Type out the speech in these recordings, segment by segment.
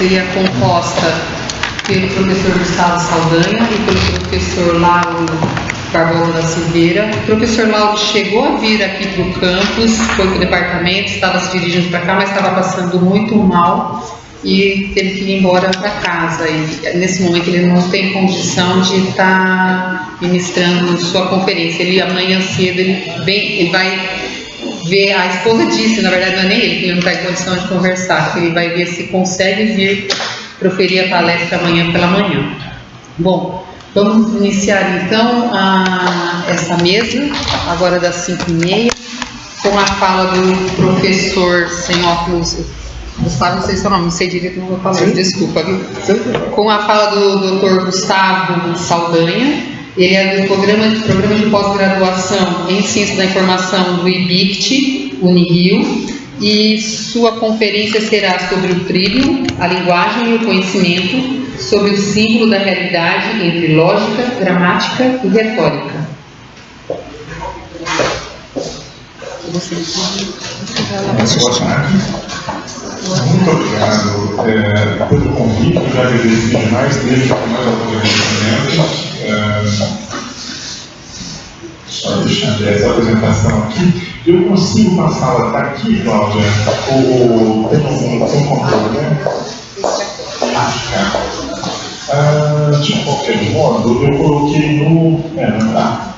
seria composta pelo professor Gustavo Saldanha e pelo professor Lauro Barbosa da Silveira. O professor Lauro chegou a vir aqui para o campus, foi para o departamento, estava se dirigindo para cá, mas estava passando muito mal e teve que ir embora para casa. E nesse momento ele não tem condição de estar ministrando sua conferência. Ele amanhã cedo ele vai ver, a esposa disse, na verdade não é nem ele, que ele não está em condição de conversar, que ele vai ver se consegue vir proferir a palestra amanhã pela manhã. Bom, vamos iniciar então essa mesa, agora das 5h30, com a fala do professor sem óculos, Gustavo, não sei seu nome, não sei direito, não vou falar, desculpa, viu? Com a fala do Dr. Gustavo Saldanha. Ele é do programa de pós-graduação em Ciência da Informação do IBICT, Unirio, e sua conferência será sobre o trilho, a linguagem e o conhecimento, sobre o símbolo da realidade entre lógica, gramática e retórica. Muito obrigado pelo convite, já agradeci demais, desde que mais alguns agradecimentos. Só deixando essa apresentação aqui. Eu consigo passá-la daqui, Cláudia? Ou tem um controle, né? De qualquer modo, eu coloquei no. Não tá.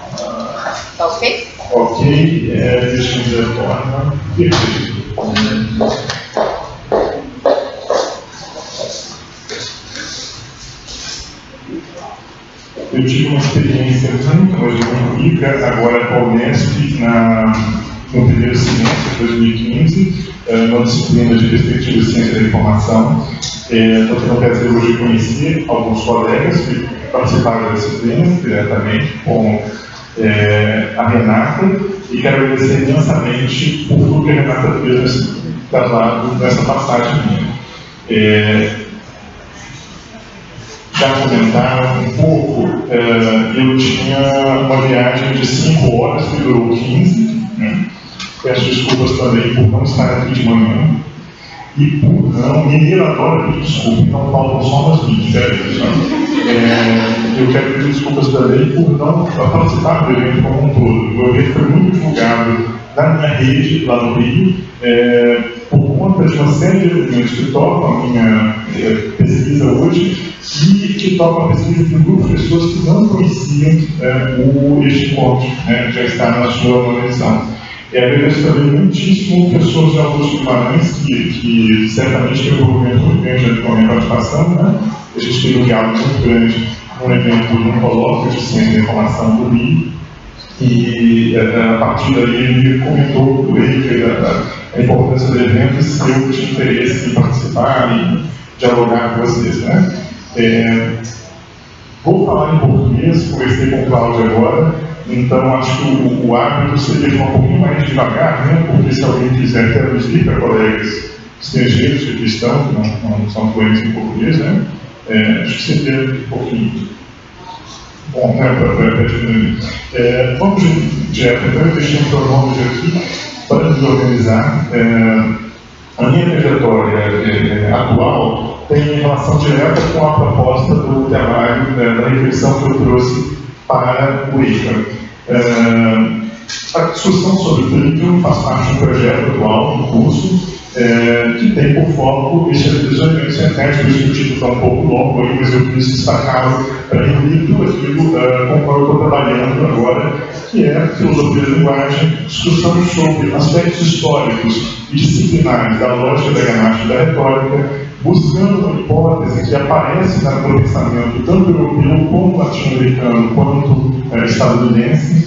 Tá ok? Ok, deixa eu ver a forma. Perfeito. Eu tive uma experiência muito rica agora com a Unesp no primeiro semestre de 2015, na disciplina de Perspectiva de Ciência da Informação. Estou tendo o prazer hoje de conhecer alguns colegas que participaram da disciplina diretamente com a Renata, e quero agradecer imensamente por tudo que a Renata fez nesse trabalho, nessa passagem minha. Já comentaram um pouco, eu tinha uma viagem de 5 horas que durou 15, né? Peço desculpas também por não estar aqui de manhã e por não, mineiro adora pedir desculpa, então faltam só umas 20, sério. Eu quero pedir desculpas também por não participar do evento como um todo. O evento foi muito divulgado na minha rede, lá no Rio, por conta de uma série de elementos que tocam a minha pesquisa hoje e que tocam a pesquisa de um grupo de pessoas que não conheciam este encontro, já está na sua manutenção. E agradeço também muitíssimo pessoas de Augusto de Guimarães, que certamente tem um envolvimento muito grande com a minha participação, né? A gente teve um diálogo muito grande no evento do colóquio de Ciência da Informação do Rio, e a partir daí ele comentou com ele a importância do evento e se eu tinha interesse em participar e dialogar com vocês, né? Vou falar em português, conversei com o Cláudio agora, então acho que o hábito seria de um pouquinho mais devagar, né? Porque se alguém quiser traduzir para colegas estrangeiros que estão, que não são fluentes em português, né? Acho que seria um pouquinho bom, né? Para diminuir. Vamos direto, então eu deixei um pronome aqui para nos organizar. A minha trajetória atual tem relação direta com a proposta do trabalho, da reflexão que eu trouxe para o ICA. A discussão sobre o trilho faz parte de um projeto atual, um curso, que tem por foco esses elementos centrais, por isso que o título está um pouco longo, mas eu quis destacar para reunir tudo aquilo com o qual eu estou trabalhando agora, que é filosofia da linguagem, discussão sobre aspectos históricos e disciplinares da lógica da gramática e da retórica, buscando uma hipótese que aparece no pensamento tanto europeu como latino-americano, quanto estadunidense,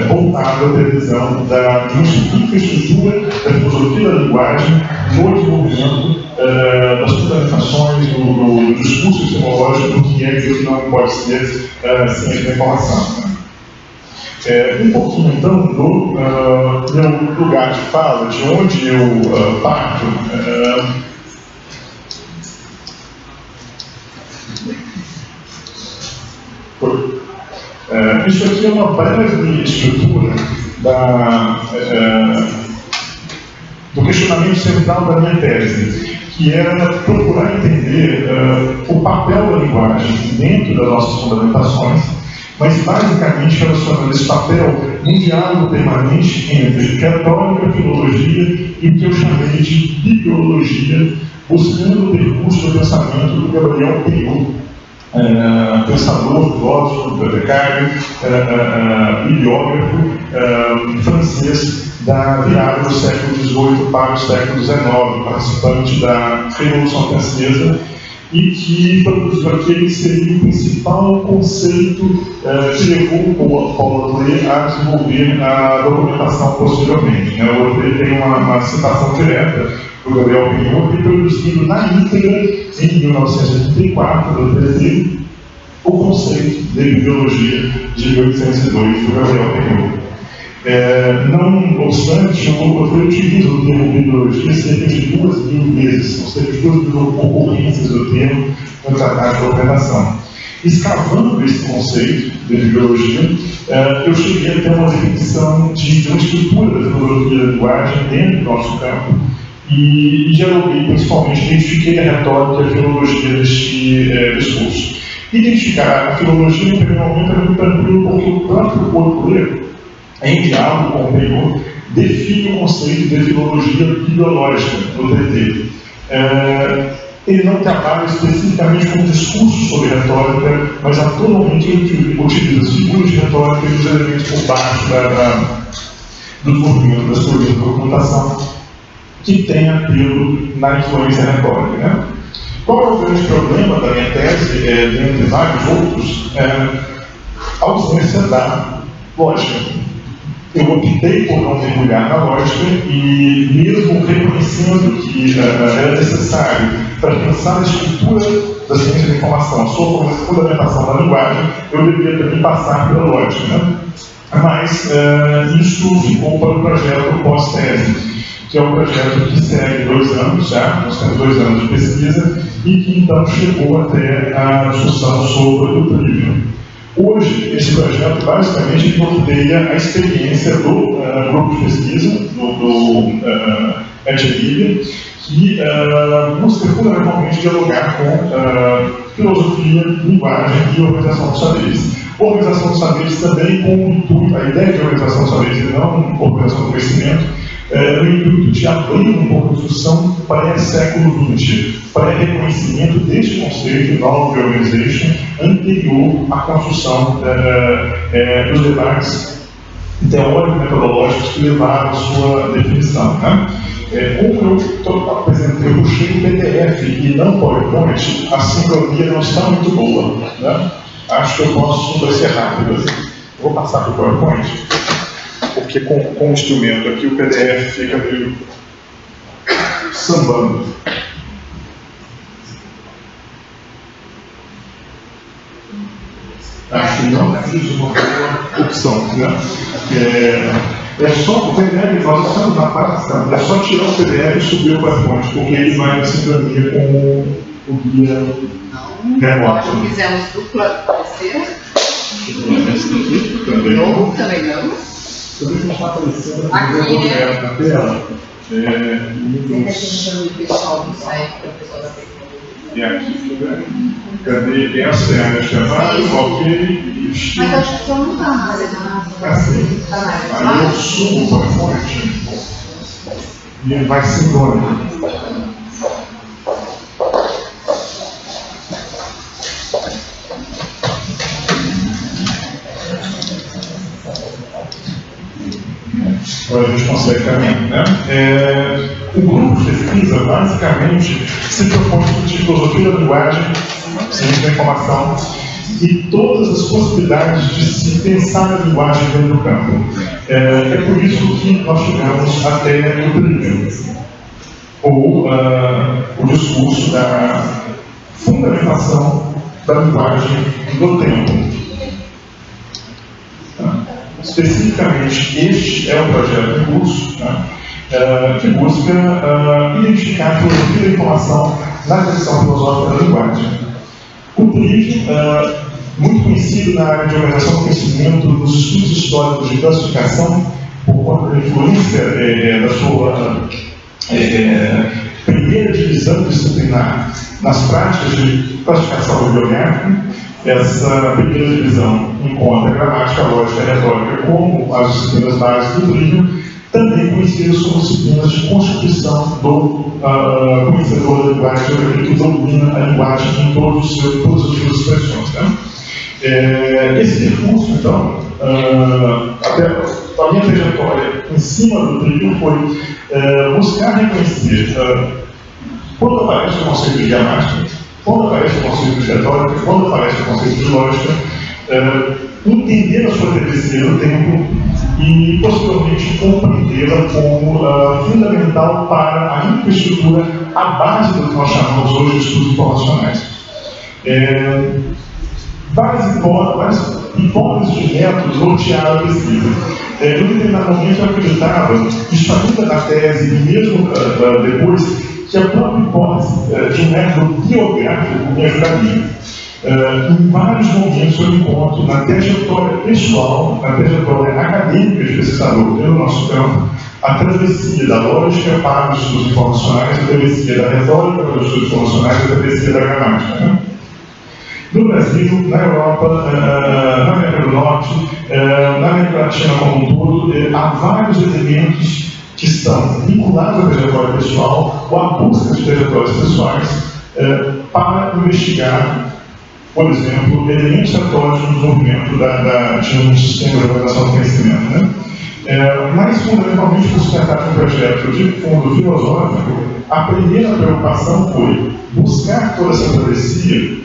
voltado à previsão de uma estrutura da filosofia da linguagem no desenvolvimento das fundamentações do discurso epistemológico do que é e o que não pode ser ciência da informação. Um pouquinho então do meu lugar de fala, de onde eu parto. Isso aqui é uma breve estrutura do questionamento central da minha tese, que era procurar entender o papel da linguagem dentro das nossas fundamentações, mas basicamente relacionando esse papel num diálogo permanente entre retórica, filologia e o que eu chamei de bibliologia, buscando o percurso do pensamento do Gabriel Peirot, pensador, filósofo, bibliotecário, bibliógrafo francês da virada do século XVIII para o século XIX, participante da Revolução Francesa, e que produziu aquele que seria o principal conceito que levou o Paulo Autry a desenvolver a documentação posteriormente. O Autry tem uma citação direta do Gabriel Peirot, que produzido na íntegra em 1984, do TT, o conceito de bibliologia de 1802 do Gabriel Peirot. Não obstante, o Autry utiliza o termo bibliologia cerca de 2.000 vezes, ou seja, 2.000 ocorrências do termo no tratado de documentação. Escavando esse conceito de bibliologia, eu cheguei a ter uma definição de uma estrutura da filosofia da linguagem dentro do nosso campo, e dialoguei, principalmente, identifiquei a retórica e a filologia deste discurso. Identificar a filologia, no primeiro momento, era muito tranquilo, porque o próprio Autry, em diálogo com o Peirot, define o conceito de filologia bibliológica do TT. Ele não trabalha especificamente com discurso sobre retórica, mas atualmente ele utiliza as figuras de retórica e os elementos por baixo do movimento das teorias de documentação que tem apelo na influência retórica. Qual é o grande problema da minha tese, dentre vários outros? A ausência da lógica. Eu optei por não mergulhar na lógica e, mesmo reconhecendo que era necessário para pensar a estrutura da ciência da informação, a sua fundamentação da linguagem, eu deveria também passar pela lógica. Mas isso ficou para o projeto pós-tese, que é um projeto que segue 2 anos já, nós temos 2 anos de pesquisa, e que então chegou até a discussão sobre o trivium. Hoje, esse projeto basicamente norteia a experiência do grupo de pesquisa, do ETLib, que busca fundamentalmente dialogar com filosofia, linguagem e organização dos saberes. Organização dos saberes também com o intuito, a ideia de organização dos saberes e não organização do conhecimento, no intuito de abrir um pouco a discussão para século XX, para reconhecimento deste conceito de knowledge organization anterior à construção dos debates teórico-metodológicos que levaram à sua definição. Como eu apresentei, eu puxei o PDF e não PowerPoint, a sincronia não está muito boa. Acho que eu posso ser rápido. Eu vou passar para o PowerPoint, porque com o instrumento aqui o PDF fica meio sambando. Acho que não fiz uma boa opção. É só o PDF, nós estamos na pasta, é só tirar o PDF e subir o PowerPoint, porque ele vai na sincronia com o guia remoto. Nós fizemos dupla terceira. Também não. Também não. Também não está aparecendo aqui, né? Na tela. Pessoal do site, para o pessoal da tecnologia. E aqui, cadê? Essa é a minha chamada, ok. Mas acho que só não está mais. Aí eu subo o PowerPoint e ele vai sincrônico. Agora a gente consegue caminhar. O grupo de pesquisa, basicamente, se propõe discutir filosofia da linguagem, ciência da informação e todas as possibilidades de se pensar a linguagem dentro do campo. É por isso que nós chegamos até o trivium, ou o discurso da fundamentação da linguagem do tempo. Especificamente, este é um projeto em curso, que busca identificar a filosofia da informação na tradição filosófica da linguagem. O trivium, muito conhecido na área de organização do conhecimento, nos estudos históricos de classificação, por conta da influência da sua primeira primeira divisão disciplinar nas práticas de classificação bibliográfica. Essa primeira divisão encontra a gramática, a lógica e a retórica como as disciplinas básicas do livro, também conhecidas como disciplinas de constituição do conhecedor da linguagem, daquele que domina a linguagem em todas as suas expressões. Né? Esse recurso, então, até a minha trajetória em cima do livro foi buscar reconhecer, quando aparece o conceito de gramática, quando aparece o conceito de retórica, quando aparece o conceito de lógica, entender a sua travessia no tempo e, posteriormente, compreendê-la como fundamental para a infraestrutura, a base do que nós chamamos hoje de estudos informacionais. Várias hipóteses de métodos nortearam a pesquisa. Em um determinado momento eu acreditava, isso ainda na tese e mesmo depois, que a própria hipótese de um método biográfico me ajudaria. Em vários momentos eu encontro na trajetória pessoal, na trajetória acadêmica de pesquisador pelo nosso campo, a travessia da lógica para os estudos informacionais, a travessia da retórica para os estudos informacionais, a travessia da gramática. Né? No Brasil, na Europa, na América do Norte, na América Latina como um todo, há vários elementos que estão vinculados à trajetória pessoal ou à busca de trajetórias pessoais para investigar, por exemplo, elementos retóricos no desenvolvimento de um sistema de organização do conhecimento. Né? Mas, fundamentalmente, por se tratar de um projeto de fundo filosófico, a primeira preocupação foi buscar toda essa travessia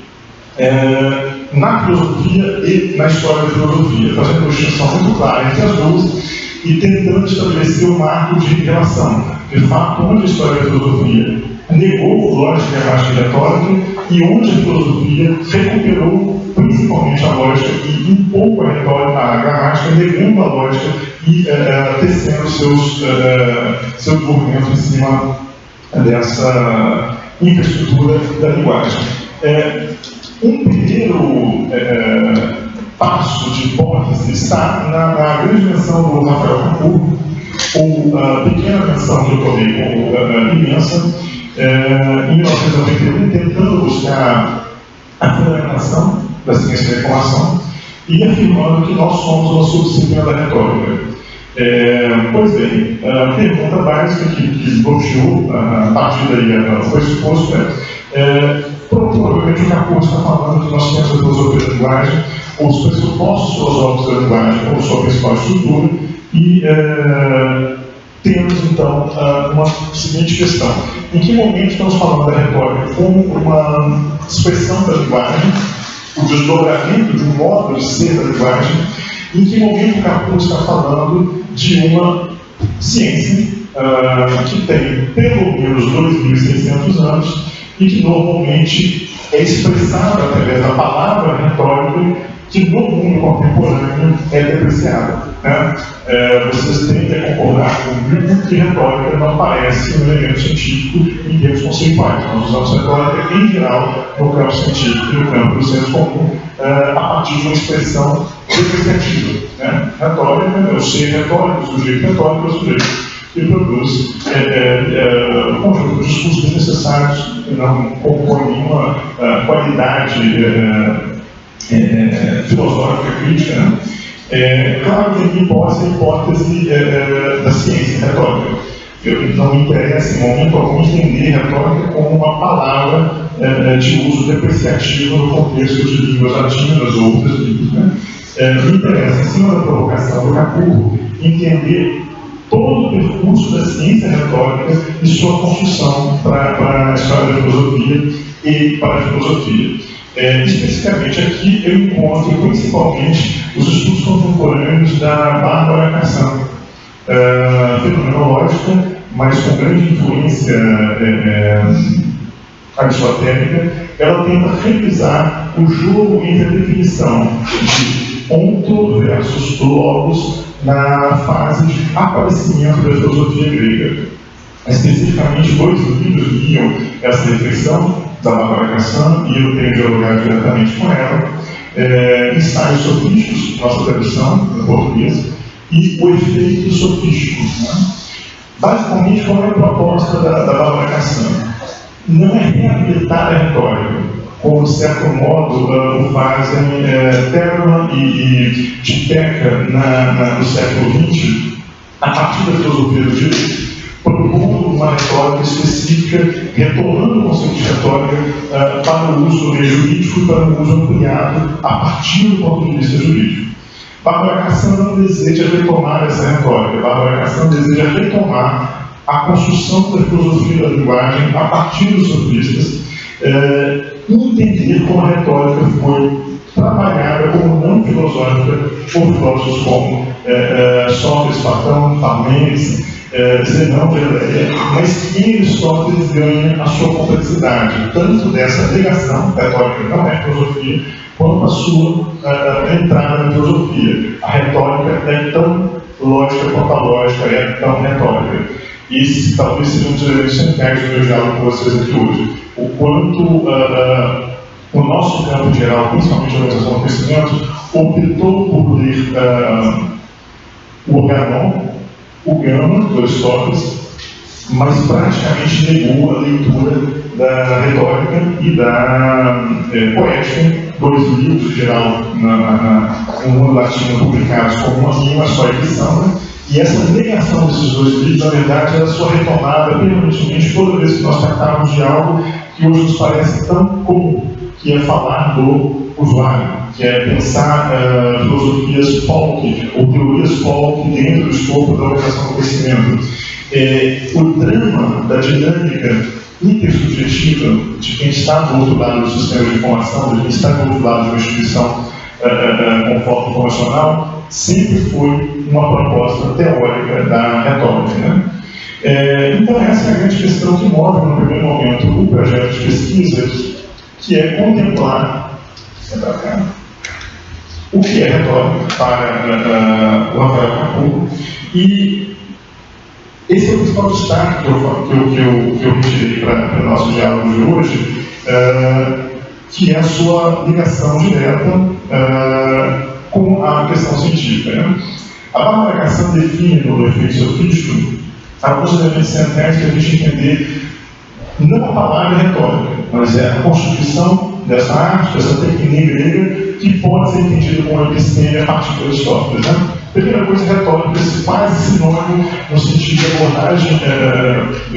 na filosofia e na história da filosofia, fazendo uma distinção muito clara entre as duas e tentando estabelecer um marco de relação. De fato, onde a história da filosofia negou lógica, gramática e retórica, e onde a filosofia recuperou principalmente a lógica e um pouco a retórica, a gramática, negando a lógica e tecendo seu desenvolvimento em cima dessa infraestrutura da linguagem. Um primeiro passo de hipótese está na grande menção do Rafael Capur, ou pequena menção que eu tomei como imensa, em 1991, tentando buscar a fundamentação da ciência da informação e afirmando que nós somos uma subdisciplina da retórica. Pois bem, a pergunta básica que bloqueou, a partir daí foi exposto, provavelmente o Capur está falando que nós temos a filosofia da linguagem, ou os pressupostos filosóficos da linguagem como sua principal estrutura, e temos então uma seguinte questão: em que momento estamos falando da retórica como uma expressão da linguagem, o desdobramento de um modo de ser da linguagem? Em que momento o Capur está falando de uma ciência que tem pelo menos 2.600 anos e que normalmente é expressada através da palavra retórica, que no mundo contemporâneo é depreciada. Né? Vocês tendem a concordar comigo que retórica não parece um elemento científico em termos conceituais. Nós usamos retórica em geral no campo científico e no campo do senso comum a partir de uma expressão depreciativa. Né? Retórica é o ser retórico, o sujeito retórico é o sujeito que produz um conjunto de discursos necessários que não compõem nenhuma qualidade filosófica crítica. Né? Claro que a minha hipótese é a hipótese da ciência retórica. Não me interessa, em momento algum, entender retórica como uma palavra de uso depreciativo no contexto de línguas latinas ou outras línguas. Né? Me interessa, em cima da provocação do Capur, entender todo o percurso da ciência retórica e sua construção para a história da filosofia e para a filosofia. Especificamente aqui eu encontro principalmente os estudos contemporâneos da Bárbara Cassan, fenomenológica, mas com grande influência aristotélica. Ela tenta revisar o jogo entre a definição de onto versus logos na fase de aparecimento da filosofia grega. Especificamente, dois livros guiam essa reflexão da Bárbara Cassan, e eu tenho dialogado diretamente com ela: Ensaios Sofísticos, nossa tradução em português, e O Efeito Sofístico. Né? Basicamente, qual é a proposta da Bárbara Cassan? não é reabilitar a retórica, como, de certo modo, o fazem Terman e Tcheca no século XX, a partir da filosofia do direito, propondo uma retórica específica, retomando o conceito de retórica para o uso jurídico e para o uso ampliado a partir do ponto de vista jurídico. Bárbara Cassandra não deseja retomar essa retórica, Bárbara Cassandra deseja retomar a construção da filosofia da linguagem a partir dos sofistas, entender como a retórica foi trabalhada como não filosófica por filósofos como Sócrates, Platão, Parmênides, Zenão, mas que em Aristóteles ganha a sua complexidade, tanto dessa negação, a retórica não é filosofia, quanto a sua entrada na filosofia. A retórica é tão lógica quanto a lógica é tão retórica. E esse talvez seja um dos elementos centrais do meu diálogo com vocês aqui hoje. O quanto o nosso campo geral, principalmente a organização do conhecimento, optou por ler o Organon, o Gama, do Aristóteles, mas praticamente negou a leitura da retórica e da poética, dois livros, em geral, no mundo latino, publicados como uma só edição, né? E essa negação desses dois livros, na verdade, era sua retomada permanentemente toda vez que nós tratávamos de algo que hoje nos parece tão comum, que é falar do usuário, que é pensar filosofias folk, ou teorias folk dentro do escopo da organização do conhecimento. O drama da dinâmica intersubjetiva de quem está do outro lado do sistema de informação, de quem está do outro lado de uma instituição com foco informacional, sempre foi uma proposta teórica da retórica, né? Então essa é a grande questão que move no primeiro momento o projeto de pesquisa, que é contemplar o que é retórica para o Rafael Capur. E esse é o principal destaque que eu retirei para o nosso diálogo de hoje, que é a sua ligação direta com a questão científica, né? A Bárbara Cassandra define no efeito sofístico alguns elementos centrais para a gente entender não a palavra retórica, mas é a constituição dessa arte, dessa técnica grega, que pode ser entendida como uma episteme a partir de Aristóteles, né? Primeira coisa, retórica, quase sinônimo no sentido de abordagem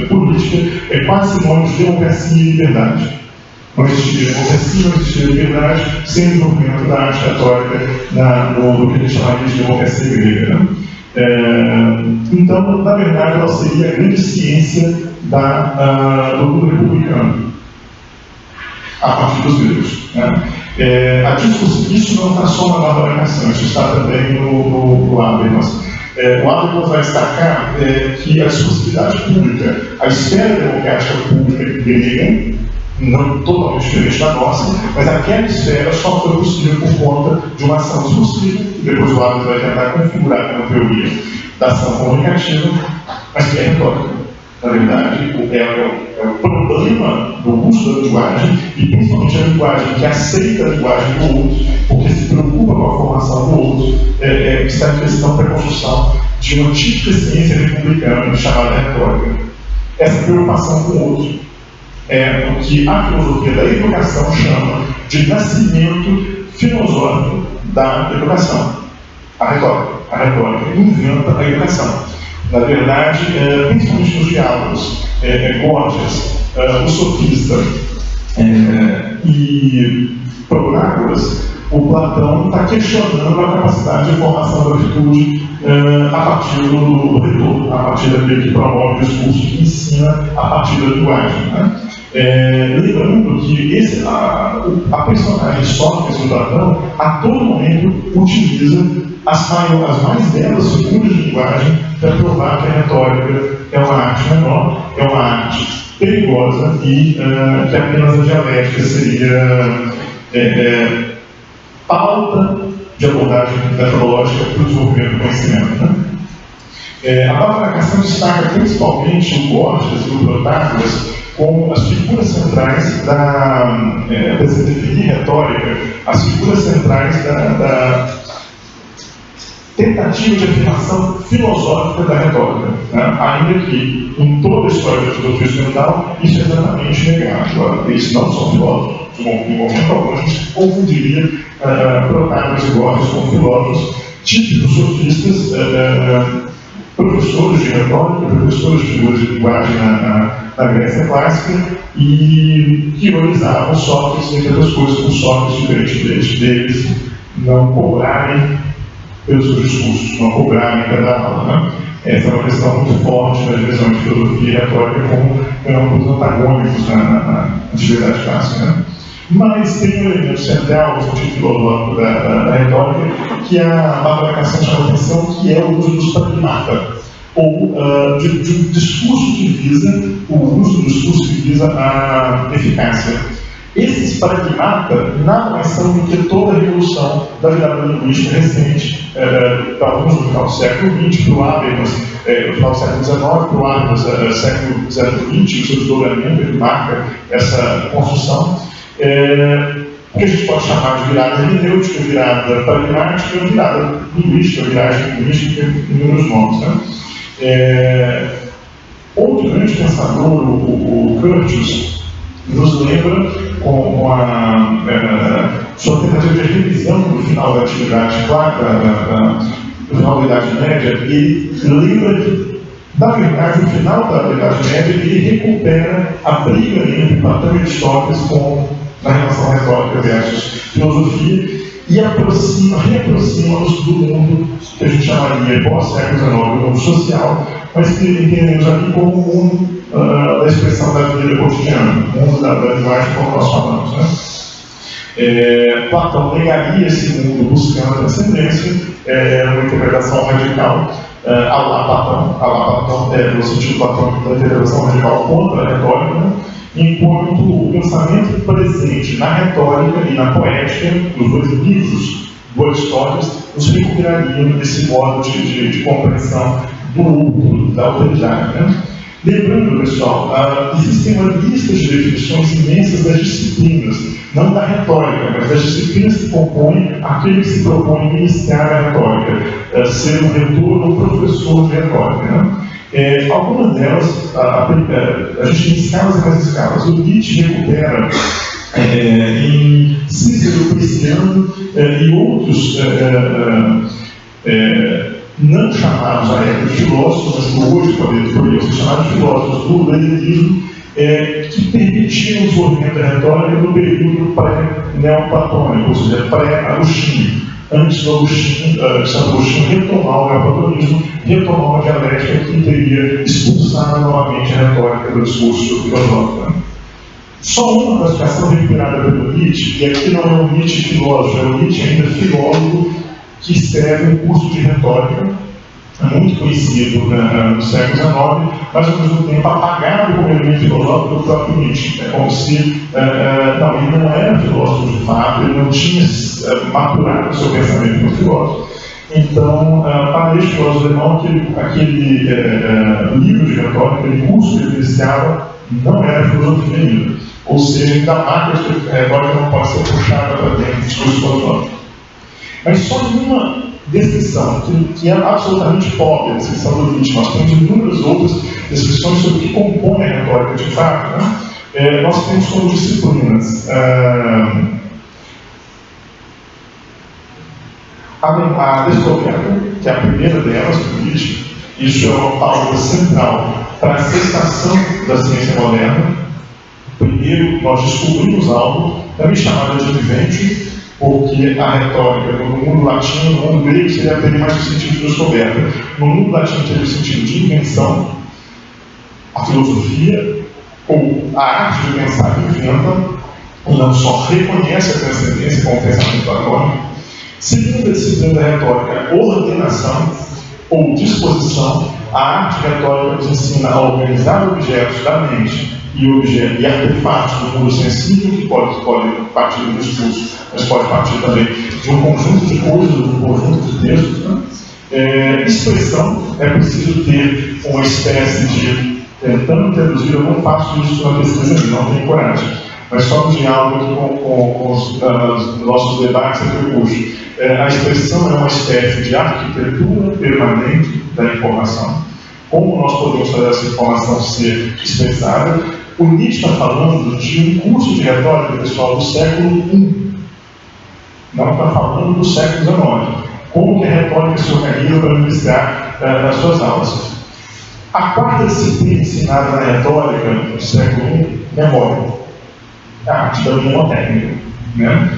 política, é quase sinônimo de democracia e liberdade. Não existiria democracia, não existiria liberdade sem o desenvolvimento da arte retórica no que a gente chamaria de democracia grega, né? Então, na verdade, ela seria a grande ciência do mundo republicano, a partir dos gregos, né? Isso não está só na Bárbara Cassandra, isso está também no Habermas. O Habermas vai destacar que a discursividade pública, a esfera democrática pública grega, não totalmente diferente da nossa, mas aquela esfera só foi possível por conta de uma ação discursiva, e depois o Habermas vai tentar configurar uma teoria da ação comunicativa, mas que é retórica. Na verdade, é o problema do uso da linguagem, e principalmente a linguagem que aceita a linguagem do outro, porque se preocupa com a formação do outro, está em questão para a construção de uma típica ciência republicana chamada retórica. Essa preocupação com o outro é o que a filosofia da educação chama de nascimento filosófico da educação. A retórica inventa a educação. Na verdade, principalmente nos diálogos, Gorgias, o sofista e Protágoras, o Platão está questionando a capacidade de formação da virtude a partir do retorno, a partir daquele que promove o discurso, que ensina a partir da linguagem, né? Lembrando que a personagem Sócrates do Platão, a todo momento, utiliza as mais belas figuras de linguagem para provar que a retórica é uma arte menor, é uma arte perigosa e que apenas a dialética seria pauta de abordagem metodológica para o desenvolvimento do conhecimento, né? A Bárbara Cassandra destaca principalmente o Gorgias e o Protágoras como as figuras centrais para definir retórica, as figuras centrais tentativa de afirmação filosófica da retórica, né? Ainda que, em toda a história da filosofia ocidental, isso é exatamente negado. Agora, eles não são filósofos, em momento algum a gente confundiria Protágoras e Gorgias como filósofos típicos sofistas, professores de retórica, professores de figuras de linguagem na Grécia clássica, e que ironizavam Sócrates, entre outras coisas, por Sócrates, diferentemente deles, não cobrarem pelos seus discursos, não cobrarem cada aula. Né? Essa é uma questão muito forte na divisão de filosofia e retórica como campos antagônicos na atividade clássica. Né? Mas tem um elemento central no sentido filosófico da retórica, que a Bárbara Cassel chama a atenção, que é o uso dos pragmata, ou de um discurso que visa, o uso do discurso que visa a eficácia. Esses pragmata nada mais são do que toda a revolução da virada linguística recente, para alguns no final do século XX, para o Habermas, no final do século XIX, para o Habermas, século XX, o seu desdobramento, ele marca essa construção. Que a gente pode chamar de virada hermenêutica, virada pragmática, virada linguística, viragem linguística, em inúmeros nomes. Né? Outro grande pensador, o Curtius, nos lembra com a sua tentativa de revisão do final da atividade, do final da Idade Média, e lembra que, na verdade, no final da Idade Média, ele recupera a briga entre Platão e Aristóteles na relação retórica versus filosofia, e reaproxima-nos do mundo que a gente chamaria pós-século XIX, do mundo social, mas que entendemos aqui como o mundo da expressão da vida cotidiana, o mundo da linguagem como nós falamos. Né? Platão negaria esse mundo buscando a transcendência, uma interpretação radical, à la Platão, no sentido platônico da interpretação radical contra a retórica, né? Enquanto o pensamento presente na retórica e na poética, nos dois livros do Aristóteles, nos recuperariam desse modo de compreensão do outro, da autoridade. Né? Lembrando, pessoal, existem uma lista de definições imensas das disciplinas, não da retórica, mas das disciplinas que compõem aquele que se propõe iniciar a retórica, ser um reitor ou professor de retórica. Né? Algumas delas, a gente tem escalas e mais escalas. O Nietzsche recupera em Cícero, Prisciano e outros não chamados à época de filósofos, mas que hoje poderiam ser chamados de filósofos do leninismo, que permitiam o desenvolvimento da retórica no período pré-neoplatônico, ou seja, pré-Agostinho. Antes do Santo Agostinho retomar o neoplatonismo, retomar uma dialética que teria expulsado novamente a retórica do discurso filosófico. Só uma classificação recuperada pelo Nietzsche, e aqui não é o Nietzsche filósofo, é o Nietzsche ainda filósofo que escreve um curso de retórica, muito conhecido no século XIX, mas ao mesmo tempo apagado como elemento filosófico do próprio Nietzsche. É como se ele não era filósofo de fato, ele não tinha maturado o seu pensamento como filósofo. Então, para este filósofo alemão, aquele livro de retórica, aquele curso que ele iniciava, não era filosofia ainda. Ou seja, ainda marca que a retórica não pode ser puxada para dentro do discurso filosófico. Mas só uma descrição, que é absolutamente pobre, a descrição do Nietzsche. Nós temos inúmeras outras descrições sobre o que compõe a retórica de fato. Né? Nós temos como disciplinas a descoberta, que é a primeira delas, do Nietzsche. Isso é uma pauta central para a aceitação da ciência moderna. Primeiro, nós descobrimos algo, também chamado de inventio, porque a retórica no mundo latino, no mundo grego, teria mais o sentido de descoberta. No mundo latino teria o sentido de invenção. A filosofia, ou a arte de pensar, inventa, ou não só reconhece a transcendência como pensamento platônico. Segunda disciplina da retórica, ordenação ou disposição. A arte retórica nos ensina a organizar objetos da mente e artefatos do mundo sensível, que pode partir do discurso, mas pode partir também de um conjunto de coisas, de um conjunto de textos. Né? Expressão, é preciso ter uma espécie de, tentando traduzir, eu não faço isso na pesquisa, não tenho coragem, mas só no diálogo aqui com os nossos debates aqui hoje. A expressão é uma espécie de arquitetura permanente da informação. Como nós podemos fazer essa informação ser expressada? O Nietzsche está falando de um curso de retórica, pessoal, do século I. Não está falando do século XIX. Como que a retórica se organiza para ministrar nas suas aulas. A quarta disciplina ensinada na retórica do século I, memória. A arte da mnemotécnica. Né?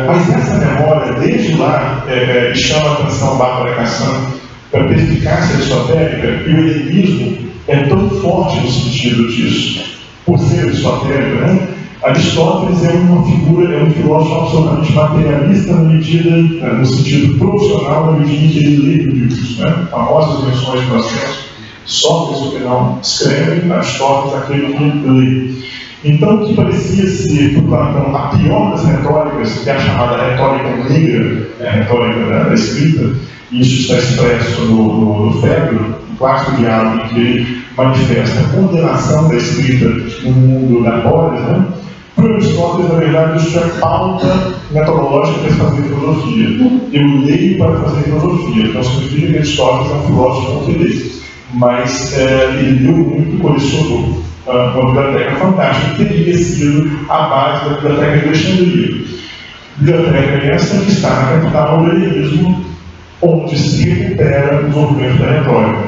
Mas essa memória, desde lá, chama a atenção Bárbara Cassam para a perspicácia aristotélica, e o helenismo é tão forte no sentido disso, por ser aristotélico, né? Aristóteles é uma figura, é um filósofo absolutamente materialista no sentido profissional, na medida em que ele lê livros, né? Famosas menções que nós temos, Sócrates o que não escreve, Aristóteles aquele que lê. Então, o que parecia ser, por Platão, a pior das retóricas, que é a chamada retórica negra, a retórica da escrita, e isso está expresso no Fedro, no clássico diálogo em que ele manifesta a condenação da escrita no mundo da polis, né? Para Aristóteles, na verdade, isso é pauta metodológica para fazer filosofia. Eu leio para fazer filosofia. Então, significa que Aristóteles é um filósofo que lê. Mas ele leu muito, colecionou uma biblioteca fantástica, que teria sido a base da biblioteca de Alexandria. Biblioteca essa que está na capital do helenismo, onde se recupera o desenvolvimento da retórica.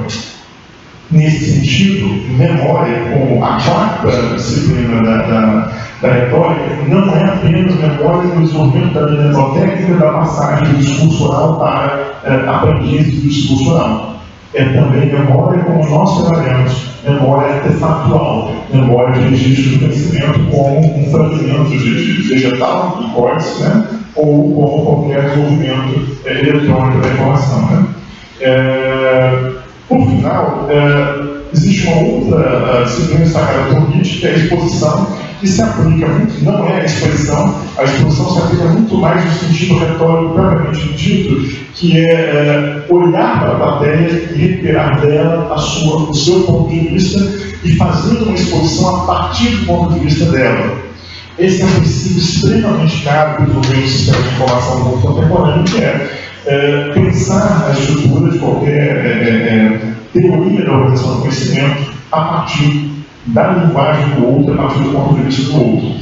Nesse sentido, memória, como a quarta disciplina da retórica, não é apenas memória do desenvolvimento da mnemotécnica da passagem do discurso oral para a aprendizagem do discurso oral. É também memória como nós trabalhamos, memória artefactual, memória de registro do conhecimento como um fragmento de vegetal, de córtex, né? Ou como qualquer desenvolvimento eletrônico da informação. Né? Por final, existe uma outra disciplina destacada por Nietzsche, que é a exposição, que se aplica muito, não é a expressão, a exposição se aplica muito mais no sentido retórico propriamente dito, que é olhar para a plateia e recuperar dela o seu ponto de vista e fazer uma exposição a partir do ponto de vista dela. Esse é um princípio extremamente caro para desenvolver um sistema de informação no mundo contemporâneo, que é pensar a estrutura de qualquer teoria da organização do conhecimento a partir da linguagem do outro, a partir do ponto de vista do outro.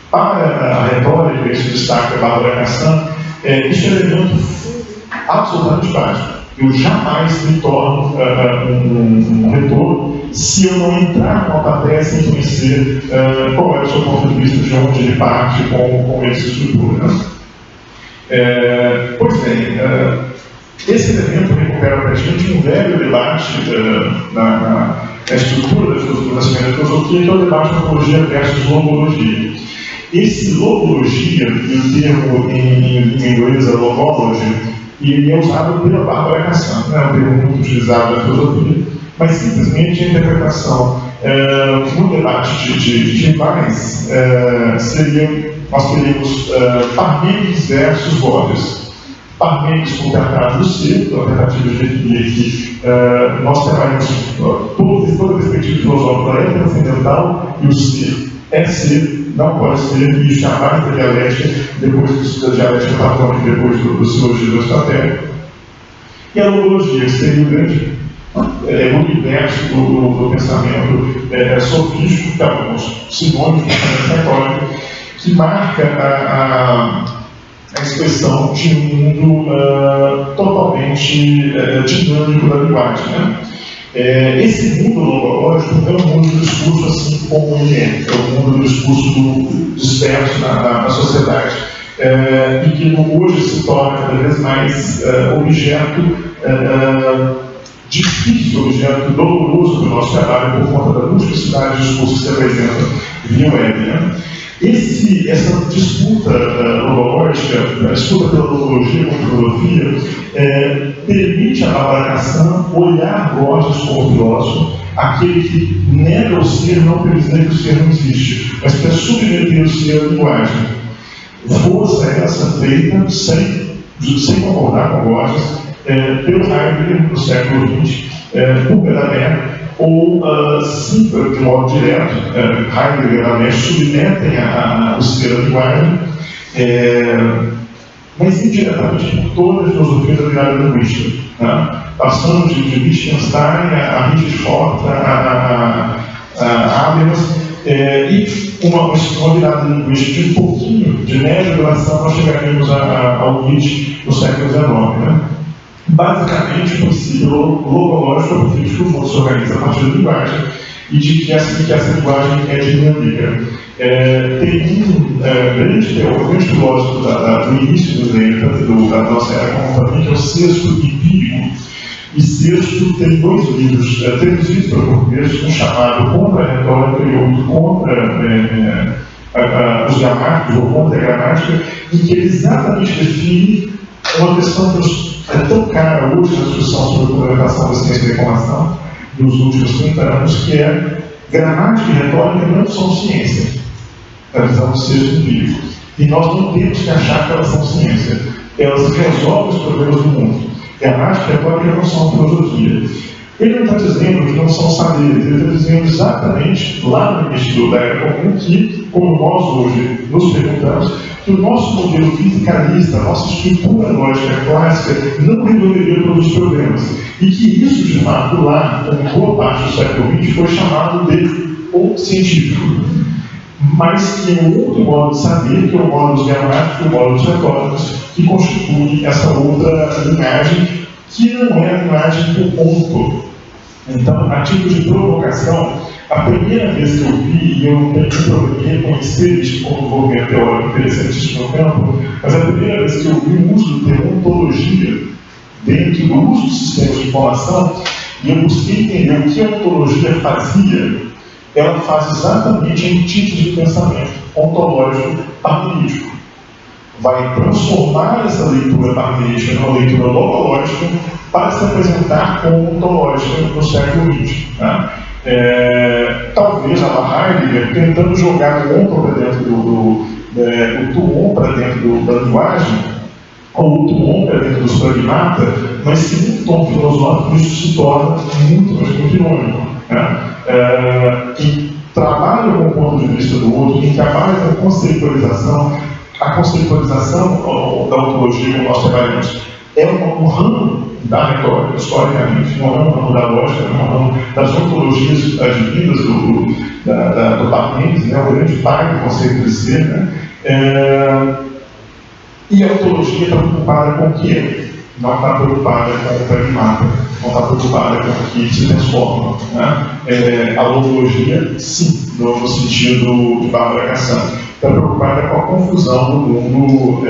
Para a retórica, isso destaca a Bárbara Cassam, este elemento absolutamente básico. Eu jamais me torno um reitor se eu não entrar com a plateia sem conhecer qual é o seu ponto de vista, de onde ele parte, como ele se estrutura. Pois bem, esse elemento recupera para a gente um velho debate na estrutura da filosofia, que é o debate de ontologia versus logologia. Esse logologia, o termo em inglês é logology, e ele é usado pela Bárbara Cassam, não é um termo muito utilizado na filosofia, mas simplesmente a interpretação no debate de rivais seria, nós teríamos Parmênides versus Gorgias. Parmênides como tratado do ser, a tentativa de definir que nós trabalhamos toda a perspectiva filosófica é transcendental e o ser é ser, não pode ser, e jamais da dialética, depois da dialética platônica, depois do silogismo aristotélico. E a logologia, que seria o grande universo do pensamento sofístico, que é alguns sinônimos do pensamento retórico, que marca a expressão de um mundo totalmente dinâmico da linguagem. Né? Esse mundo logológico é o mundo do discurso assim como ele é o mundo do discurso disperso na sociedade, e que hoje se torna cada vez mais objeto difícil, objeto doloroso do nosso trabalho por conta da multiplicidade de discursos que se apresentam via web. Né? Essa disputa logológica, a disputa pela logologia com a filosofia, permite a Bárbara Cassam olhar Gorgias como filósofo, aquele que nega o ser não para dizer que o ser não existe, mas para submeter o ser à linguagem. Força essa feita sem concordar com Gorgias, pelo Heidegger no século XX, por Belamer, ou, de modo direto, Heidegger e Lameche submetem o ser à linguagem, mas indiretamente por toda a filosofia da virada linguística, né? Passando de Wittgenstein a Richard, a Habermas, e uma virada linguística de um pouquinho de média duração, nós chegaremos ao Nietzsche no século XIX. Né? Basicamente, o princípio logológico é o princípio que o mundo se organiza a partir da linguagem e de que essa linguagem é dinâmica. Tem um grande teórico, grande filósofo do início da nossa era contemporânea, que é o Sexto Empírico. E Sexto tem dois livros traduzidos para o português, um chamado Contra a Retórica e outro Contra os Gramáticos, ou Contra a Gramática, em que ele exatamente define uma questão que é tão cara hoje na discussão sobre a fundamentação da ciência da informação nos últimos 30 anos, que é gramática e retórica não são ciência, na visão do Sexto Empírico. E nós não temos que achar que elas são ciência. Elas resolvem os problemas do mundo. Gramática e retórica não são filosofia. Ele não está dizendo que não são saberes, ele está dizendo exatamente, lá no início da era comum, que, como nós hoje nos perguntamos, que o nosso modelo fisicalista, a nossa estrutura lógica clássica, não resolveria todos os problemas. E que isso, de fato, lá, como boa parte do século XX, foi chamado de o científico. Mas que é um outro modo de saber, que é o modo dos gramáticos e o modo dos retóricos, que constitui essa outra linhagem, que não é a linhagem do ponto. Então, a título de provocação, a primeira vez que eu vi, e eu não tenho problema em reconhecer isso como desenvolvimento teórico interessantíssimo no campo, mas a primeira vez que eu vi o uso do termo ontologia dentro do uso dos sistemas de informação, e eu busquei entender o que a ontologia fazia. Ela faz exatamente a antítese de pensamento ontológico parmenítico. Vai transformar essa leitura parmenítica numa leitura logológica para se apresentar como ontológica no século XX. Né? Talvez a Heidegger, tentando jogar o on para dentro o tuon para dentro da linguagem, ou o tuon para dentro dos pragmata, mas se um tom filosófico, isso se torna muito irônico. Né? Que trabalha com o ponto de vista do outro, que trabalha com a conceitualização da ontologia, como nós trabalhamos, é um ramo da retórica, historicamente, não é um ramo da lógica, é um ramo das ontologias advindas do Parmênides, né, o grande pai do conceito de ser, né? E a ontologia está preocupada com o que é. Não está preocupada com o pragmata, não está preocupada com o que se transforma. Né? A logologia, sim, no sentido de Bárbara Cassam, está preocupada com a confusão do mundo,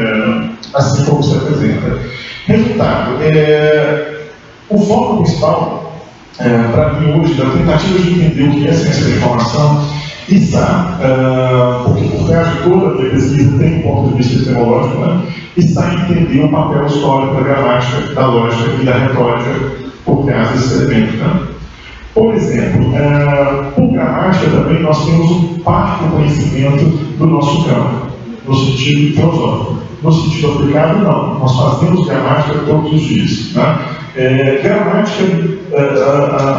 assim como se apresenta. Resultado, o foco principal, para mim hoje, da tentativa de entender o que é ciência da informação, está, porque por trás de toda a minha pesquisa tem um ponto de vista epistemológico, né? Está em entender o papel histórico da gramática, da lógica e da retórica por trás desses elementos. Né? Por exemplo, por gramática também nós temos um parco conhecimento do nosso campo, no sentido filosófico. No sentido aplicado, não. Nós fazemos gramática todos os dias. Né? Gramática,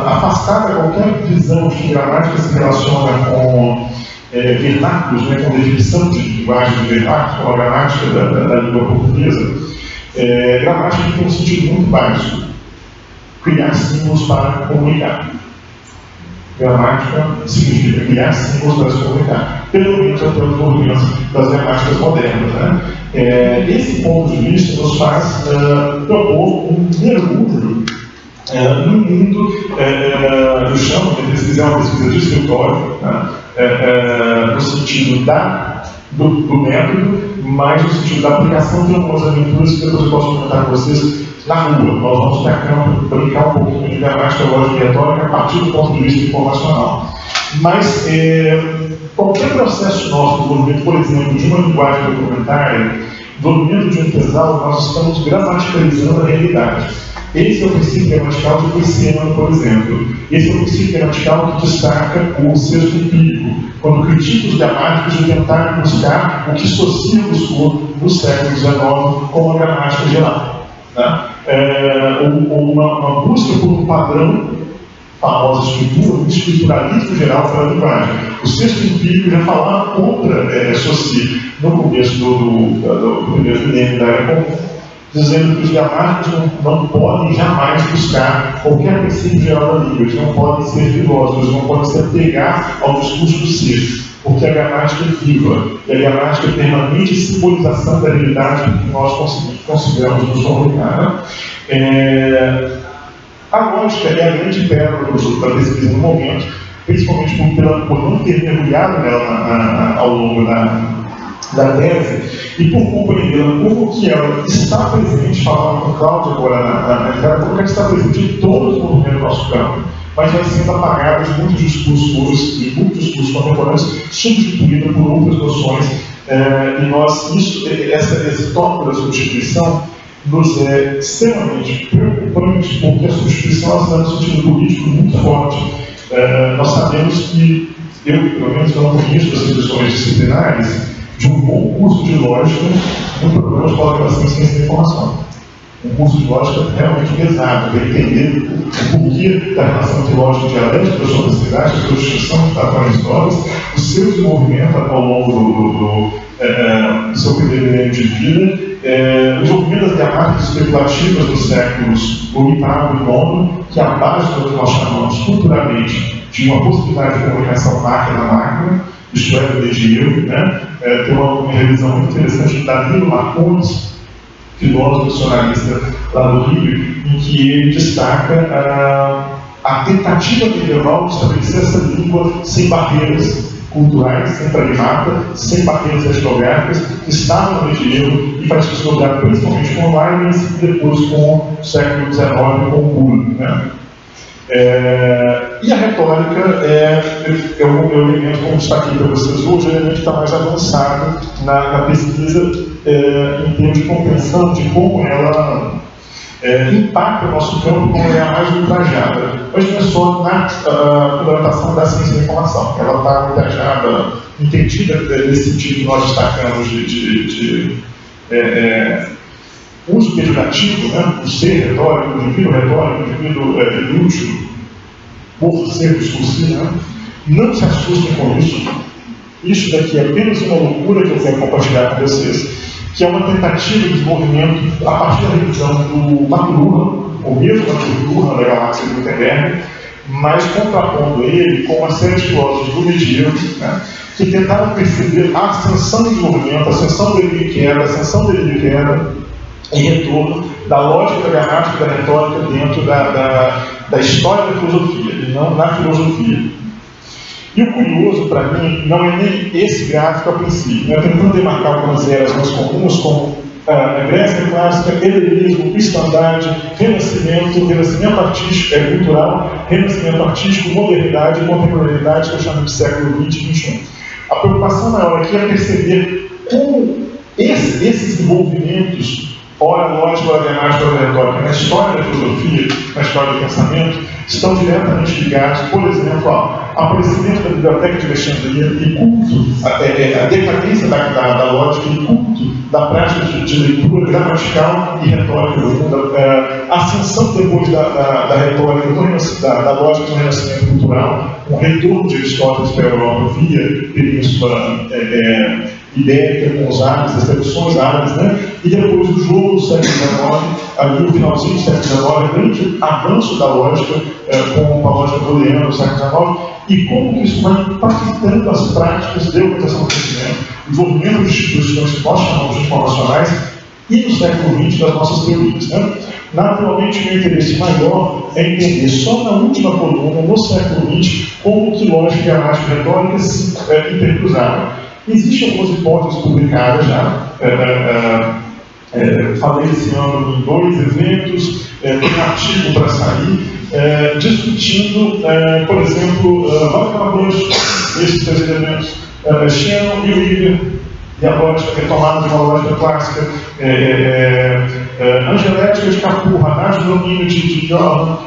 afastada qualquer visão de que gramática se relaciona com vernáculos, né, com definição de linguagem de vernáculos, com a gramática da língua portuguesa. Gramática tem um sentido muito básico: criar símbolos para comunicar. Gramática significa criar símbolos para se comunicar, pelo menos até o desenvolvimento das gramáticas modernas. Né? Esse ponto de vista nos faz propor um mergulho no mundo, eu chamo de pesquisa, uma pesquisa de escritório, né? No sentido do método, mas no sentido da aplicação de algumas aventuras que depois eu posso comentar com vocês na rua. Nós vamos para campo brincar um pouquinho de gramática, lógica e retórica a partir do ponto de vista informacional. Mas qualquer processo nosso, desenvolvimento, por exemplo, de uma linguagem documentária, desenvolvimento de um tesal, nós estamos gramaticalizando a realidade. Esse é o princípio gramatical de Poiciano, por exemplo. Esse é o princípio gramatical que destaca o Sexto Empírico, quando critica os gramáticos de tentar buscar o que Saussure buscou no século XIX como a gramática geral. Né? Uma busca por um padrão famosa estruturalismo geral para a linguagem. O sexto empírico já falava contra Saussure no começo do primeiro milênio da Era Comum, dizendo que os gramáticos não podem jamais buscar qualquer princípio geral da língua, eles não podem ser filósofos, eles não podem se apegar ao discurso do ser, porque a gramática é viva, e a gramática é permanente simbolização da realidade que nós consideramos nos comunicar. A lógica é a grande pérola da pesquisa no momento, principalmente por não ter mergulhado nela ao longo da tese, e por compreender como que ela está presente, falando com o Cláudio agora na entrada, como que ela está presente em todos os movimentos do nosso campo, mas vai sendo apagada de muitos discursos e muitos discursos contemporâneos, substituída por outras noções, e esse tópico da substituição nos é extremamente preocupante, porque a substituição está no sentido político muito forte. Nós sabemos que, pelo menos eu não conheço as instituições disciplinares, de um bom curso de lógica no programa de pós-graduação em ciência da informação. Um curso de lógica realmente pesado, para entender o porquê da relação entre lógica e dialética, da sua necessidade, da sua distinção de padrões novos, o seu desenvolvimento ao longo do seu primeiro milênio de vida, o desenvolvimento das gramáticas especulativas dos séculos VIII e IX, que é a base do que nós chamamos culturalmente de uma possibilidade de comunicação máquina-máquina, isto é, do DGE, tem uma revisão muito interessante de Danilo Marcondes, filósofo nacionalista lá do Rio, em que ele destaca a tentativa medieval de estabelecer essa língua sem barreiras culturais, sem pragmata, sem barreiras etnográficas, que estava no medievo e faz isso lograr principalmente com Leibniz e depois com o século XIX com o Bull. E a retórica é um elemento, como destaquei para vocês hoje, o elemento que está mais avançado na pesquisa em termos de compreensão de como ela impacta o nosso campo, como ela é a mais ultrajada. Mas não é só na fundamentação da ciência da informação, ela está ultrajada, entendida nesse sentido que nós destacamos de uso pejorativo, o ser retórico, o indivíduo inútil, por ser discursivo, não se assustem com isso. Isso daqui é apenas uma loucura que eu quero compartilhar com vocês, que é uma tentativa de desenvolvimento a partir da revisão do McLuhan, ou mesmo McLuhan da galáxia de Gutenberg, mas contrapondo ele com uma série de filósofos do medievo, que tentaram perceber a ascensão do desenvolvimento, a ascensão dele em queda, a ascensão dele em queda, em retorno da lógica da gramática e da retórica dentro da história da filosofia, e não na filosofia. E o curioso, para mim, não é nem esse gráfico a princípio, tentando demarcar algumas eras mais comuns, como a Grécia clássica, helenismo, cristandade, renascimento artístico, cultural, renascimento artístico, modernidade e contemporaneidade, que eu chamo de século XX e XXI. A preocupação maior aqui é perceber como esses envolvimentos, ora lógica, ora gramática, ora retórica, na história da filosofia, na história do pensamento, estão diretamente ligados, por exemplo, ao aparecimento da biblioteca de Alexandria e culto, a decadência da lógica e culto da prática de leitura gramatical e retórica do mundo, a ascensão depois da retórica, da lógica do renascimento cultural, um retorno de Aristóteles para a Europa via Península Ibérica com os árabes, as traduções árabes, e depois o jogo do século XIX, ali no finalzinho do século XIX, grande avanço da lógica com a lógica booleana do século XIX, e como que isso vai impactando as práticas de organização do conhecimento, o desenvolvimento de instituições que nós chamamos de informacionais, e no século XX das nossas teorias. Naturalmente, o meu interesse maior é entender só na última coluna, no século XX, como que lógica, gramática e retórica se intercruzaram. Existem algumas hipóteses publicadas já, falei esse ano em 2 eventos, tem um artigo para sair, discutindo, por exemplo, Valcamabush, esses 3 elementos, Shannon e Weaver, e a lógica retomada de uma lógica clássica, angelética de Capurra, análise do domínio de Jordan,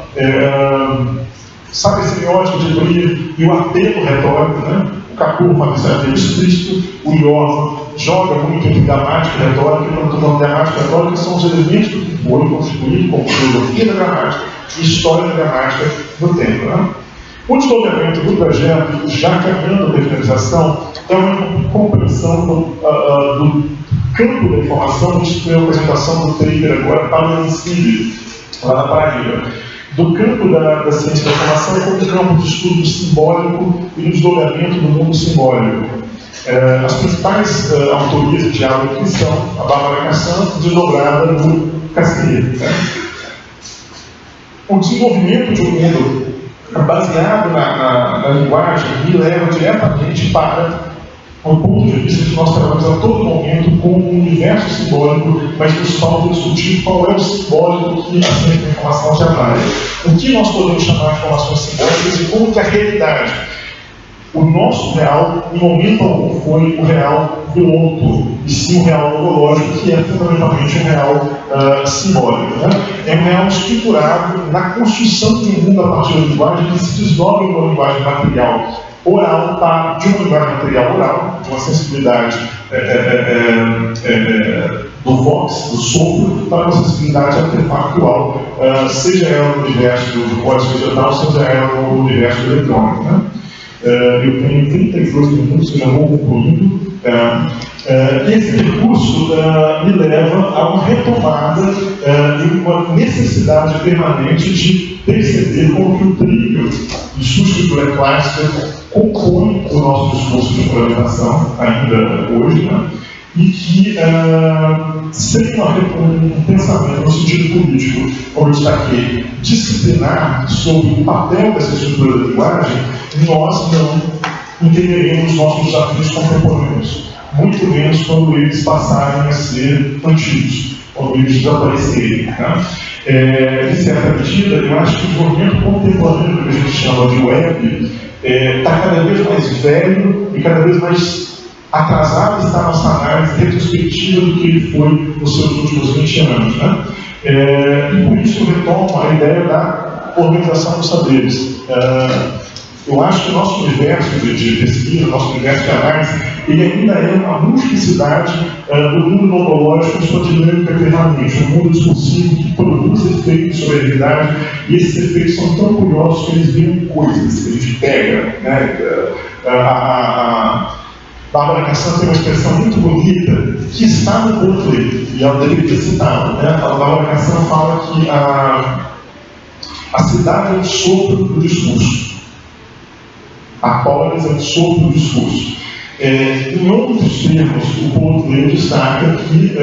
sabe, semiótica de Brie e o apelo retórico, Capur fala isso é explícito, o Iorva joga muito entre gramática e retórica, quando estou falando gramática e retórica, são os elementos que foram constituídos como filosofia da gramática e história da gramática no tempo. Né? O desdobramento do projeto, já caminhando a finalização, é uma compreensão do campo da informação. Isso foi a apresentação do Trader agora para o Ensine, lá na Paraíba. Do campo da ciência da informação como um campo de estudo simbólico e do desdobramento do mundo simbólico. As principais autorias de diálogo aqui são a Bárbara Cassan, desdobrada no Cassier. Né? O desenvolvimento de um mundo baseado na linguagem me leva diretamente para o ponto de vista que nós trabalhamos a todo momento com um universo simbólico, mas nos falta discutir qual é o simbólico que a ciência da informação trabalha. O que nós podemos chamar de informações simbólicas e como que a realidade, o nosso real, em momento algum foi o real biológico, e sim o real logológico, que é fundamentalmente um real simbólico. Né? É um real estruturado na construção de um mundo a partir da linguagem que se desdobra em uma linguagem material oral, de uma linguagem material oral, de uma sensibilidade do vox, do sopro, para uma sensibilidade artefactual, seja ela no universo do código vegetal, seja ela no universo do eletrônico. Né? Eu tenho 32 minutos, eu já vou concluindo. Esse percurso me leva a uma retomada e uma necessidade permanente de perceber como que o trilho de sua escritura clássica compõe o nosso discurso de fundamentação, ainda hoje, né? E que sem um pensamento no sentido político, como eu destaquei, disciplinar sobre o papel dessa estrutura da linguagem, nós não entenderemos nossos desafios contemporâneos, muito menos quando eles passarem a ser antigos, quando eles desaparecerem. Né? Em certa medida, eu acho que o desenvolvimento contemporâneo que a gente chama de web está cada vez mais velho e cada vez mais atrasado está a nossa análise retrospectiva do que ele foi nos seus últimos 20 anos. Né? E por isso eu retomo a ideia da organização dos saberes. Eu acho que o nosso universo de pesquisa, o nosso universo de análise, ele ainda é uma multiplicidade do mundo ontológico de sua dinâmica permanente, um mundo discursivo que produz efeitos sobre a realidade, e esses efeitos são tão curiosos que eles viram coisas que a gente pega. Né? A Bárbara Cassan tem uma expressão muito bonita que está no Berkeley, e ela deveria ter citado. Né? A Bárbara Cassan fala que a cidade é o sopro do discurso. A polis é o sopro do discurso. Em outros termos, o Baudelaire destaca que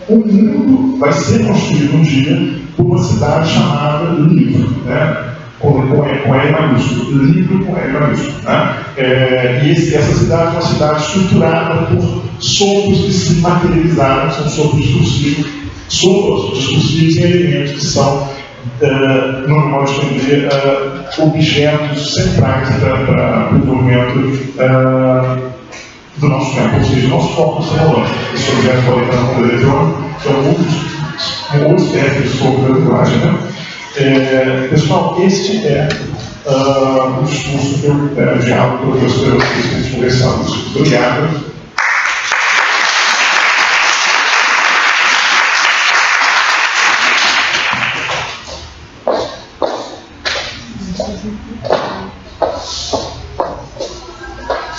o mundo vai ser construído um dia por uma cidade chamada Livre, né? com E maiúsculo, Livre com E maiúsculo. Né? E essa cidade é uma cidade estruturada por sopros que se materializaram, são sopros discursivos em elementos que são, no modo de entender, objetos centrais para o desenvolvimento do nosso campo, ou seja, o nosso foco tecnológico. Esse objeto pode estar no mundo eletrônico, que é um outro espécie de sopro da linguagem. Né? Pessoal, este é o discurso que eu diálogo com o professor que conversamos. Obrigado.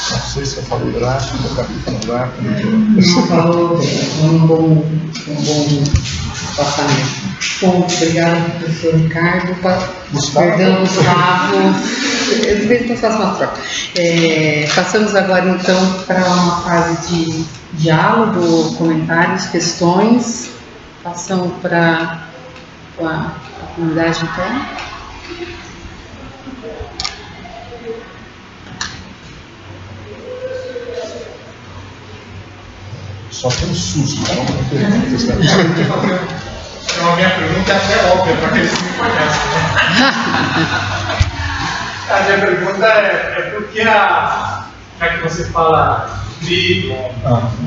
Não sei se eu falei drástico, eu acabei falando drástico. Não falou bem, um bom passamento. Bom, obrigado, professor Ricardo. Perdão, Gustavo. Depois faço uma troca. Passamos agora, então, para uma fase de diálogo, comentários, questões. Passamos para a comunidade, então. Só tem um susto, não tem perguntas. Então, a minha pergunta é até óbvia para aqueles que me conhecem. A minha pergunta é por que já que você fala livro,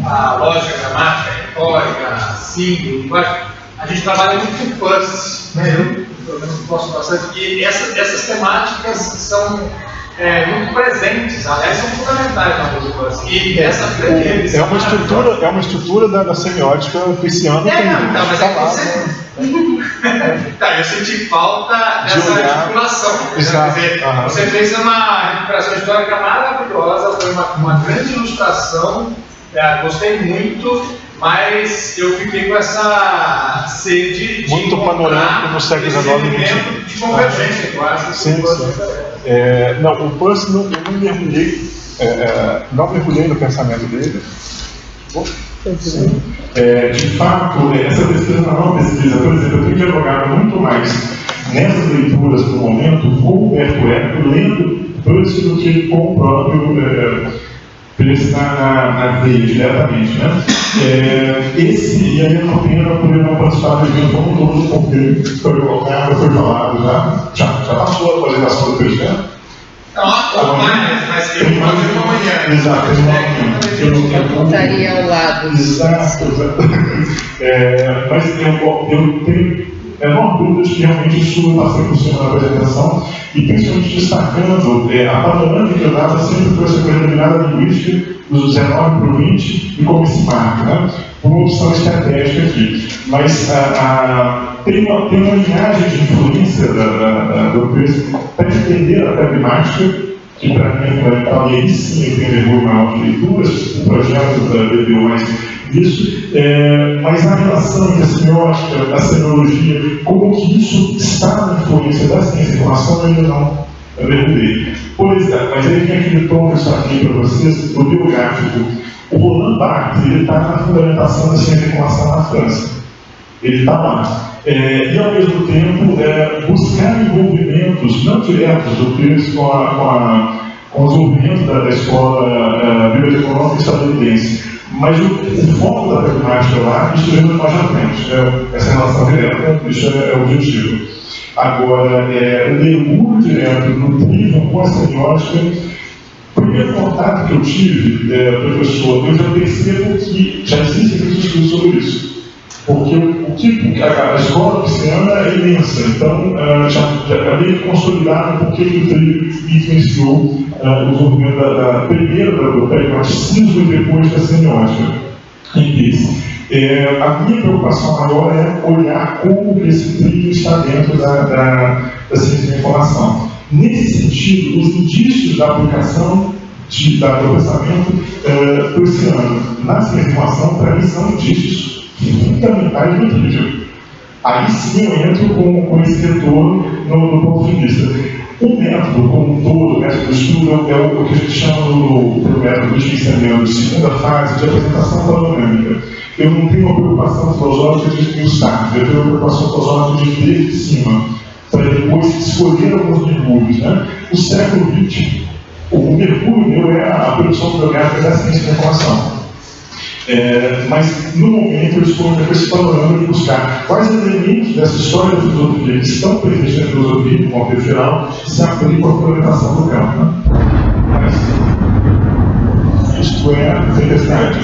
a lógica, gramática, retórica, símbolo, linguagem, a gente trabalha muito com puzzles, né? Eu pelo menos gosto bastante, e essas temáticas são muito presentes, aliás, são fundamentais na música. E essa é uma estrutura da semiótica pisciana. Mas eu senti falta dessa articulação. Exato. Quer dizer, você fez uma recuperação histórica maravilhosa, foi uma grande ilustração, gostei muito, mas eu fiquei com essa sede de muito panorâmico no século XIX e XX. De convergência, eu acho. Sim. Não, o Peirce, eu não mergulhei no pensamento dele. De fato, essa pesquisa não é uma pesquisa, por exemplo, eu tenho dialogado muito mais nessas leituras no momento com o Humberto Eco, lendo Peirce do que com o próprio Peirce na veia diretamente, né? E aí eu não tenho por não participar do evento como todo, porque foi colocado, foi falado, já passou a atualização do Peirce, né? Mas eu vou fazer uma manhã. Exato, eu estaria ao lado. Exato. Mas eu tenho enorme dúvida de que realmente isso bastante por cima da apresentação, e principalmente destacando a panorâmica que eu dava sempre foi essa coisa denominada linguística dos 19 para o 20 e como esse marca, né? Por uma opção estratégica aqui. Mas tem uma linhagem de influência do Peirce para entender a pragmática, que para mim é fundamental, e aí sim eu tenho vergonha maior de leituras, o projeto bebeu mais nisso, mas a relação entre a semiótica, a semiologia, como que isso está na influência da ciência da informação, eu ainda não mergulhei. Pois é, mas aí vem aquele tom que eu expliquei para vocês, o biográfico. O Roland Barthes, ele está na fundamentação da ciência da informação na França. Ele está lá. E, ao mesmo tempo, buscar envolvimentos não diretos do Peirce com o desenvolvimento da escola bioeconômica estadunidense. Mas o foco da pragmática lá, isso vem mais à frente. Essa relação direta, isso é o objetivo. Agora, o mergulho direto no trigo com a semiótica, o primeiro contato que eu tive, professor, eu já percebo que já existem muitos estudos sobre isso. Porque a escola pisciana é imensa, então já é meio consolidado porque o trigo influenciou o desenvolvimento primeiro do pragmatismo e depois da semiótica em Peirce. A minha preocupação maior é olhar como esse trigo está dentro da ciência da informação. Nesse sentido, os indícios da aplicação do pensamento peirciano na ciência da informação, para mim, são indícios fundamentais do trigo. Aí sim eu entro com esse retorno no ponto de vista. O método como um todo, o método do estudo, é o que a gente chama do método de pensamento de segunda fase de apresentação panorâmica. Eu não tenho uma preocupação filosófica de esmiuçar, eu tenho uma preocupação filosófica de ver de cima, para depois escolher alguns mergulhos, né? O século XX, o mergulho meu é a produção biográfica da ciência da informação. Mas no momento eu estou com esse panorama de buscar quais elementos dessa história da filosofia que estão presentes na filosofia, de uma geral, se aplicam à fundamentação do campo. Né? Mas isto é interessante.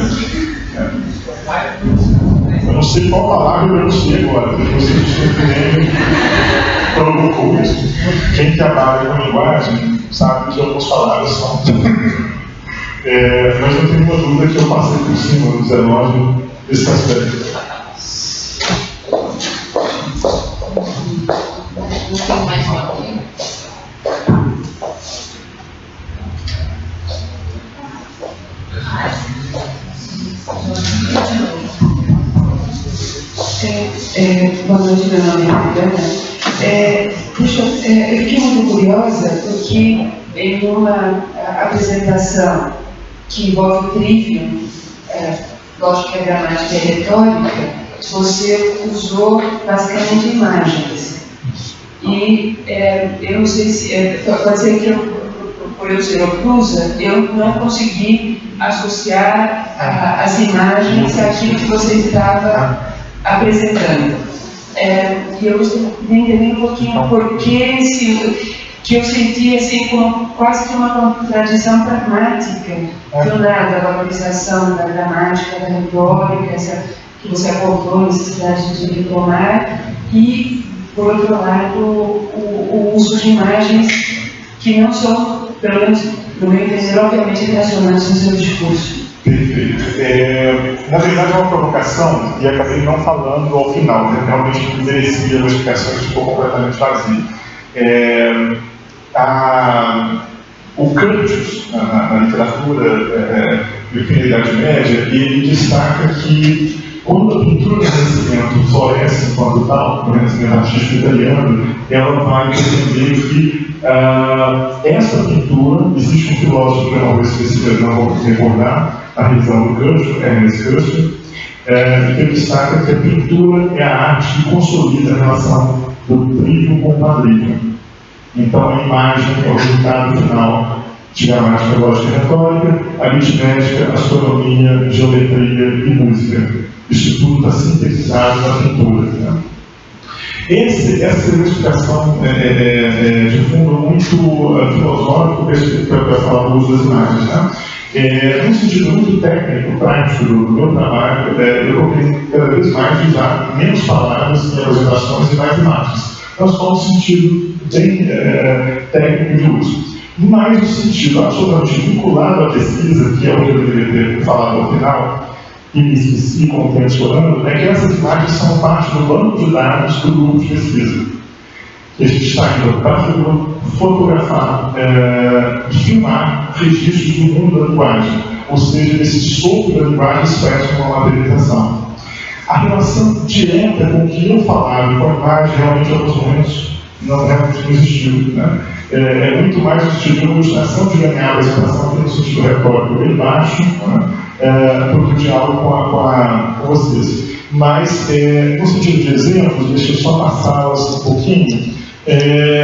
Eu não sei qual palavra eu não sei agora, depois a gente provocou isso. Quem trabalha com linguagem sabe que algumas palavras são. Mas eu tenho uma dúvida que eu passei por cima do 19 desse aspecto. Tem mais uma aqui? Boa noite, meu nome é Mariana. Eu fiquei muito curiosa porque em uma apresentação que envolve trivium, lógica, gramática e retórica, você usou basicamente imagens. E eu não sei se pode ser que por eu ser obtusa, eu não consegui associar as imagens àquilo que você estava apresentando. E eu gostaria de entender um pouquinho por que eu senti assim como quase que uma contradição pragmática do nada, a valorização da gramática, da retórica, essa que você apontou, a necessidade de retomar, e, por outro lado, o uso de imagens que não são pelo menos no meu entender, obviamente relacionados com o seu discurso. Perfeito. Na verdade é uma provocação e acabei não falando ao final, né? Realmente me merecia uma explicação que ficou completamente vazia. O Curtius, na literatura da Idade Média, ele destaca que quando a pintura do Renascimento floresce enquanto tal, o Renascimento artístico italiano, ela vai defender que essa pintura, existe um filósofo que eu não vou esquecer, não vou recordar, a revisão do Curtius, Ernest Curtius, que destaca que a pintura é a arte que consolida a relação do trigo com o quadrilho. Então a imagem é o resultado final de gramática, lógica e retórica, aritmética, astronomia, geometria e música. Isso tudo está sintetizado na pintura. Né? Essa é uma explicação de fundo muito filosófico para falar do uso das imagens. Né? Num sentido muito técnico, prático do meu trabalho, eu procurei cada vez mais usar menos palavras, menos representações e mais imagens. Não só no sentido bem técnico de uso, mas no sentido absolutamente vinculado à pesquisa, que é o que eu deveria ter falado ao final, e me esqueci com o tempo explorando, é que essas imagens são parte do banco de dados do grupo de pesquisa. Que a gente está indo para fotografar e filmar registros do mundo da linguagem, ou seja, esse sopro da linguagem expresso com uma materialização. A relação direta com o que eu falava e com a imagem realmente em alguns momentos realmente não existiu. Né? É muito mais no sentido de uma ilustração de ganhar a expressão no sentido retórico bem baixo, do que o diálogo com vocês. Mas, no sentido de exemplos, deixa eu só passá-las um pouquinho.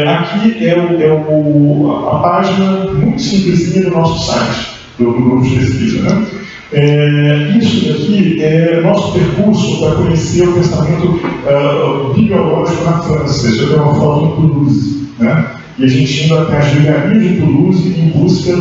Aqui é a página muito simplesinha do nosso site, do grupo de pesquisa. Né? Isso daqui é nosso percurso para conhecer o pensamento bibliológico na França. Isso é uma foto em Toulouse. Né? E a gente indo até as livrarias de Toulouse em busca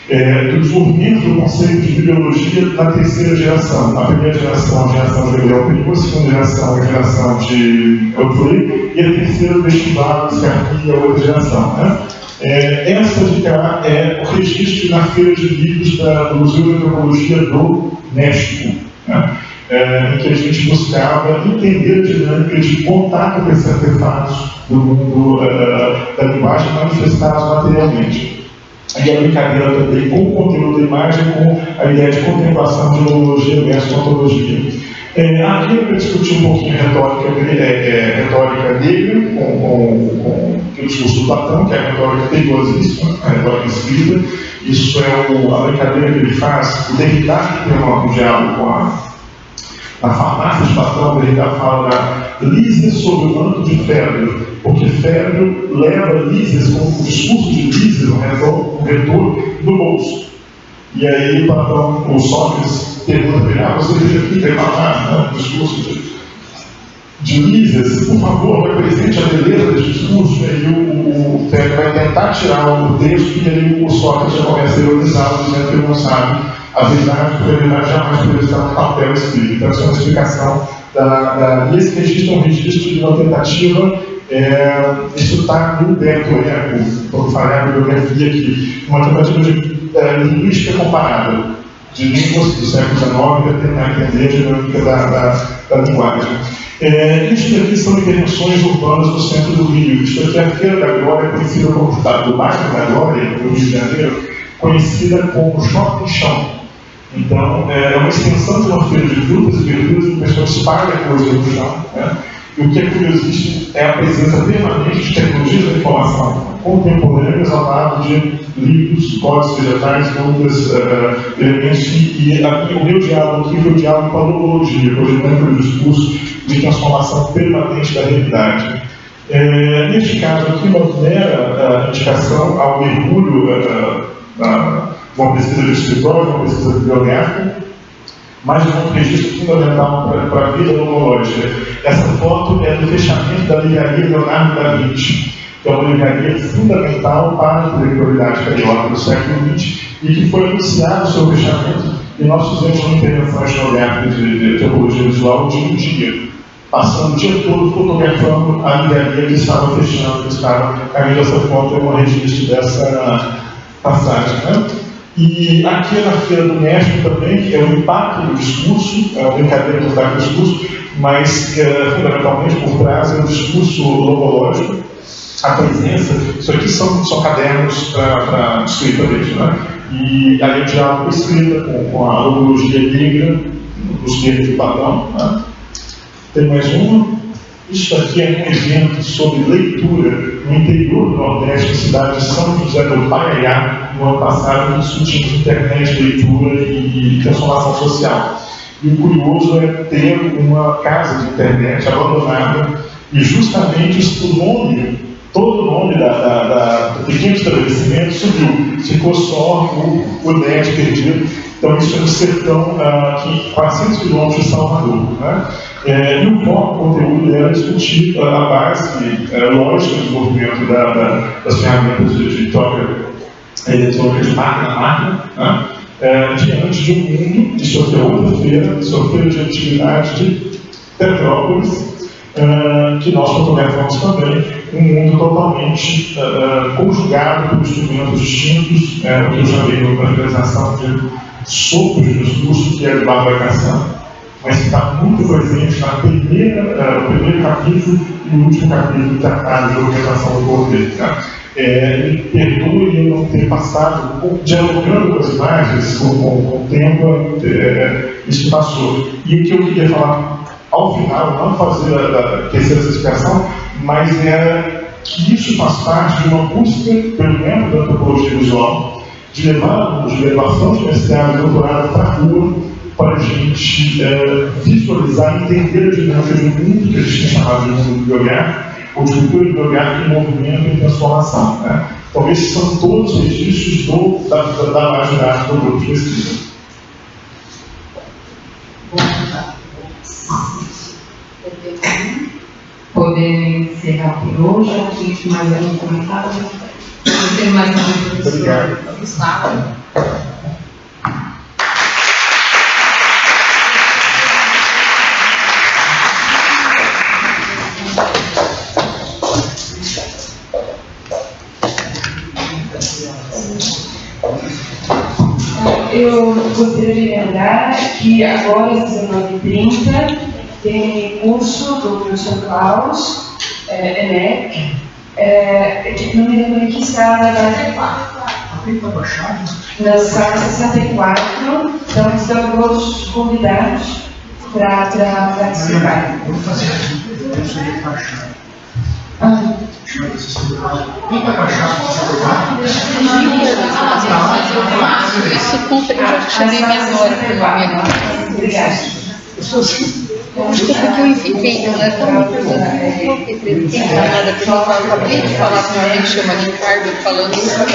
do desenvolvimento do conceito de bibliologia na terceira geração. A primeira geração, a geração de Gabriel Primo, a segunda geração, a geração de Oakley, e a terceira, Vestibular, Scarpi, a outra geração. Né? Essa de cá é o registro na Feira de Livros do Museu de Antropologia do México, né? Em que a gente buscava entender a dinâmica de contato com esses artefatos do mundo da linguagem manifestados materialmente. E a brincadeira também com o conteúdo da imagem, com a ideia de contemplação de ontologia versus ontologia. Aqui eu discuti um pouquinho a retórica negra, com o discurso do Platão, que é a retórica perigosíssima, a retórica escrita. Isso é a brincadeira que ele faz. O Derrida tem um diálogo com a farmácia de Platão. O Derrida fala da Lísias sob o manto de Fébrio, porque Fébrio leva Lísias, com o discurso de Lísias, um retorno no bolso. E aí Platão, o Sócrates, pergunta para ele: você fica falar no discurso de Lísias, por favor, represente a beleza desse discurso. E aí o Fébrio vai tentar tirar o texto, e aí o Sócrates já começa a ironizá-lo, dizendo que ele não sabe a verdade, porque a verdade jamais poderia estar no papel escrito. Então, essa é uma explicação e esse registro é um registro de uma tentativa. Isso está no Humberto Eco, como falei a bibliografia aqui, uma tentativa de linguística comparada, de línguas do século XIX, para tentar entender a dinâmica da linguagem. Isso aqui são intervenções urbanas do centro do Rio. Isso aqui é a Feira da Glória, conhecida como do bairro da Glória, no Rio de Janeiro, conhecida como Shopping Chão. Então, é uma extensão de uma feira de frutas e verduras, que o pessoal espalha coisas no chão. Né? E o que é curiosíssimo é a presença permanente de tecnologias da informação contemporâneas ao lado de livros, códigos vegetais e outros elementos. E o meu diálogo aqui foi o diálogo com a logologia, com a dinâmica do discurso de transformação permanente da realidade. Neste caso aqui, uma mera indicação ao mergulho uma pesquisa de escritório, uma pesquisa bibliográfica, mas um registro fundamental para a vida logológica. Essa foto é do fechamento da livraria Leonardo da Vinci, que é uma livraria fundamental para a intelectualidade carioca do século XX e que foi anunciado o seu fechamento, e nós fizemos uma intervenção etnográfica de antropologia visual de um dia passando o dia todo fotografando a livraria que estava fechando, que estava caindo. Essa foto é um registro dessa passagem, né? E aqui na Feira do México também, que é o impacto do discurso, é uma brincadeira do impacto do discurso, mas fundamentalmente por trás é um discurso logológico, a presença. Isso aqui são cadernos para escrita mesmo, né? E ali o diálogo escrita com a logologia negra, os termos de Platão, né? Tem mais uma. Isso aqui é um evento sobre leitura no interior do Nordeste, na cidade de São José do Paiaiá, no ano passado, discutimos internet, leitura e transformação social. E o curioso é ter uma casa de internet abandonada e justamente todo o nome do pequeno estabelecimento subiu, ficou só o net perdido. Então isso é no sertão, 400 quilômetros de Salvador, né? E o conteúdo era discutir a base lógica do desenvolvimento das ferramentas de troca eletrônica de máquina a máquina, né? Diante de um mundo, isso é outra feira, feira de atividade de Petrópolis, que nós fotografamos também, um mundo totalmente conjugado por instrumentos distintos, o que eu chamei de organização de sopro de discurso, que é de barbacação, mas que está muito presente no primeiro capítulo e no último capítulo tratado de organização do poder. Né? Me perdoe eu não ter passado, dialogando com as imagens, com o tempo, isso passou. E o que eu queria falar ao final, não fazer a terceira explicação, mas era que isso faz parte de uma busca, pelo menos da antropologia visual, de levar alunos de elevação de mestrado e doutorado para a rua, para a gente visualizar e entender a dinâmica de um mundo que a gente tem chamado de mundo biográfico, ou de cultura biográfica em movimento e transformação. Né? Então, esses são todos os registros da imaginária do grupo de pesquisa. Podemos encerrar por hoje. Tem mais algum comentário? Não tem mais algum professor? Obrigado. Gustavo. Eu gostaria de lembrar que agora, às 19h30, tem curso do professor Klaus, ENEC, que não me lembro em que sala, na sala 64, então estão todos convidados para participar. Isso conta que eu já chamei minha nora para o amigo. Obrigada. Acho que é porque eu inventei, não é tão importante. Quem nada, porque eu acabei de falar com uma amiga que chama Ricardo, falando sobre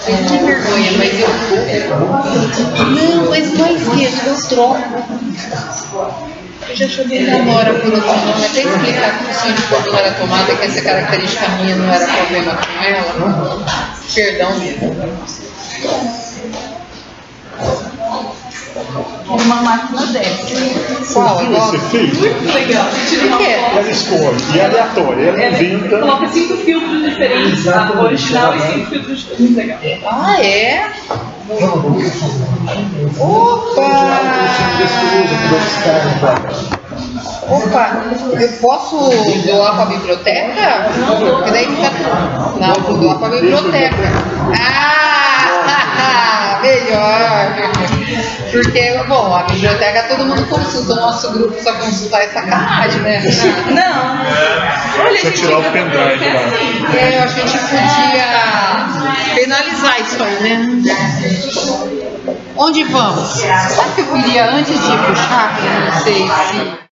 eu tenho vergonha, mas eu vou. Não, mas não é esquerdo, eu troco. Eu já chamei minha nora por outro nome, até explicar que o sonho de quando não era tomada, que essa característica minha não era problema com ela. Perdão mesmo. Uma máquina dessa. Qual? Esse filtro, Muito legal. Tira uma foto. ela escolhe, e é aleatória, ela inventa. Coloca 5 filtros diferentes, tá? O original e 5 filtros diferentes. Legal. Ah, é? Opa, eu posso doar para a biblioteca? Porque daí fica. Não, vou doar para a biblioteca. Ah, melhor. Porque, bom, a biblioteca todo mundo consulta, o nosso grupo só consultar é sacanagem, né? Não. Olha, Deixa eu tirar o pendrive lá. Eu acho que a gente podia penalizar isso aí, né? Onde vamos? Sabe que eu queria, antes de ir pro chakra, não sei se